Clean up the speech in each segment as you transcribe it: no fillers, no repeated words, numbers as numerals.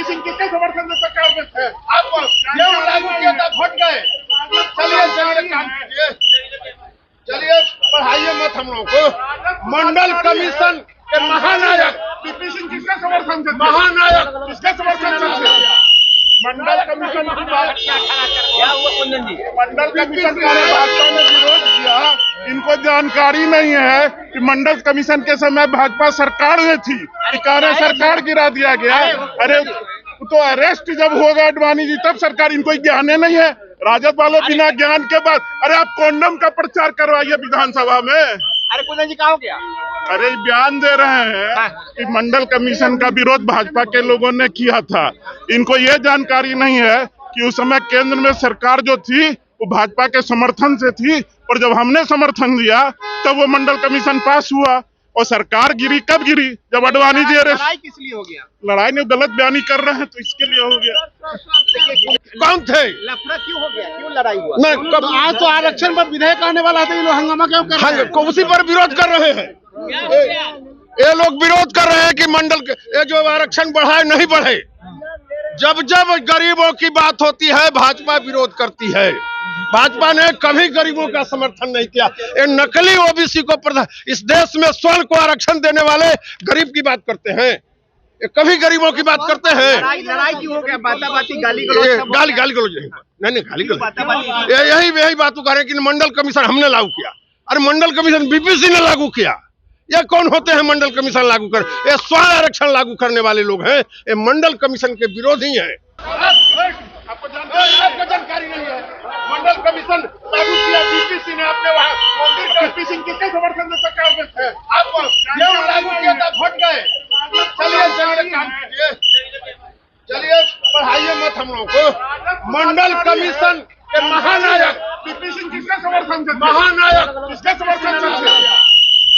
सिंह किसके समर्थन से सरकार में थे? आप ये लागू किया था, घट गए। चलिए चलिए काम कीजिए, चलिए पढ़ाइए मत हम लोगों को। मंडल कमीशन के महानायक पीपी सिंह किसके समर्थन से? महानायक किसके समर्थन से थे? मंडल कमीशन की बात क्या हुआ कुंदन जी? मंडल कमीशन का भाजपा ने विरोध किया। इनको जानकारी नहीं है कि मंडल कमीशन के समय भाजपा सरकार में थी, कार्य सरकार गिरा दिया गया। अरे तो अरेस्ट जब होगा अडवाणी जी तब सरकार, इनको ज्ञान नहीं है। राजद वालों बिना ज्ञान के बाद, अरे आप कॉन्डम का प्रचार करवाइए विधानसभा में। अरे कुंदन जी कहाँ हो गया? अरे बयान दे रहे हैं कि मंडल कमीशन का विरोध भाजपा के लोगों ने किया था। इनको ये जानकारी नहीं है कि उस समय केंद्र में सरकार जो थी वो भाजपा के समर्थन से थी, और जब हमने समर्थन दिया तब वो मंडल कमीशन पास हुआ। और सरकार गिरी कब गिरी? जब अडवाणी जी अरेस्ट। लड़ाई किस लिए हो गया? लड़ाई में गलत बयानी कर रहे हैं तो इसके लिए हो गया। कौन थे? लफड़ा क्यों हो गया? क्यों लड़ाई हुआ? नहीं, कब आज तो आरक्षण पर विधेयक आने वाला था, ये लोग हंगामा क्यों कर रहे हैं? उसी पर विरोध कर रहे हैं। ये लोग विरोध कर रहे हैं कि मंडल के ये जो आरक्षण बढ़ाए नहीं बढ़े। जब जब गरीबों की बात होती है भाजपा विरोध करती है। भाजपा ने कभी गरीबों का समर्थन नहीं किया। ये नकली ओबीसी को इस देश में स्वर्ण को आरक्षण देने वाले गरीब की बात करते हैं, ये कभी गरीबों की बात करते हैं। लड़ाई क्यों हो गया? बाताबाती गाली गाली गलौज नहीं गाली गलौज यही बात कर रहे हैं कि मंडल कमीशन हमने लागू किया। अरे मंडल कमीशन बीपीसी ने लागू किया। ये कौन होते हैं मंडल कमीशन लागू कर? ये स्वर्ण आरक्षण लागू करने वाले लोग हैं। ये मंडल कमीशन के विरोधी हैं। आपको जानकारी नहीं है? मंडल कमीशन लागू किया बीपीसी ने। आपने वहाँ मंदिर का पीपी सिंह किसके समर्थन से सरकार में थे? आप ये लागू किया था, घट गए। चलिए चलिए काम कीजिए, चलिए पढ़ाइए मत हम लोगों को। मंडल कमीशन के महानायक पीपी सिंह किसके समर्थन से? महानायक किसके समर्थन से थे?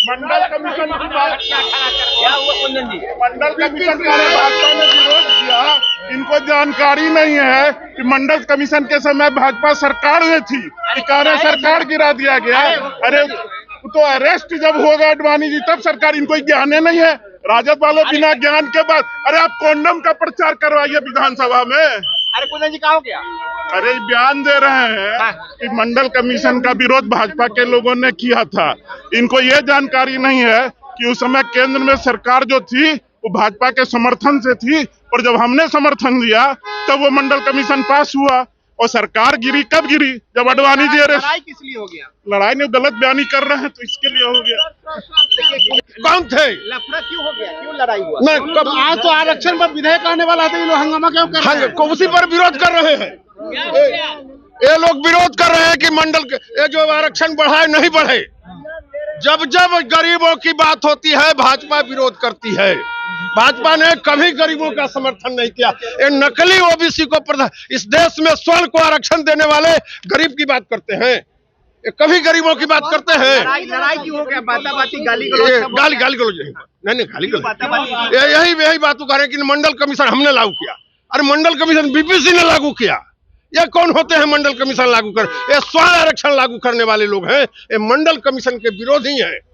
मंडल कमीशन की बात क्या हुआ कुंदन जी? मंडल कमीशन का भाजपा ने विरोध किया। इनको जानकारी नहीं है कि मंडल कमीशन के समय भाजपा सरकार में थी, कार्य सरकार गिरा दिया गया। अरे तो अरेस्ट जब होगा अडवाणी जी तब सरकार, इनको ज्ञान नहीं है। राजद वालों बिना ज्ञान के बाद, अरे आप कॉन्डम का प्रचार करवाइए विधानसभा में। अरे कुंदन जी कहाँ हो गया? अरे बयान दे रहे हैं कि मंडल कमीशन का विरोध भाजपा के लोगों ने किया था। इनको ये जानकारी नहीं है कि उस समय केंद्र में सरकार जो थी वो भाजपा के समर्थन से थी, और जब हमने समर्थन दिया तब वो मंडल कमीशन पास हुआ। और सरकार गिरी कब गिरी? जब अडवाणी जी अरेस्ट। लड़ाई किस लिए हो गया? लड़ाई में गलत बयानी कर रहे हैं तो इसके लिए हो गया। कौन थे? लफड़ा क्यों हो गया? क्यों लड़ाई हुआ? नहीं, कब आज तो आरक्षण पर विधेयक आने वाला था, ये लोग हंगामा क्यों कर रहे हैं? उसी पर विरोध कर रहे हैं। ये लोग विरोध कर रहे हैं कि मंडल के ये जो आरक्षण बढ़ाए नहीं बढ़े। जब जब गरीबों की बात होती है भाजपा विरोध करती है। भाजपा ने कभी गरीबों का समर्थन नहीं किया। ये नकली ओबीसी को इस देश में स्वर्ण को आरक्षण देने वाले गरीब की बात करते हैं, ये कभी गरीबों की बात करते हैं। लड़ाई क्यों हो गया? बाताबाती गाली गलौज नहीं गाली गलौज यही बात कर रहे हैं कि मंडल कमीशन हमने लागू किया। अरे मंडल कमीशन बीपीसी ने लागू किया। ये कौन होते हैं मंडल कमीशन लागू कर? ये स्वर्ण आरक्षण लागू करने वाले लोग हैं। ये मंडल कमीशन के विरोधी हैं।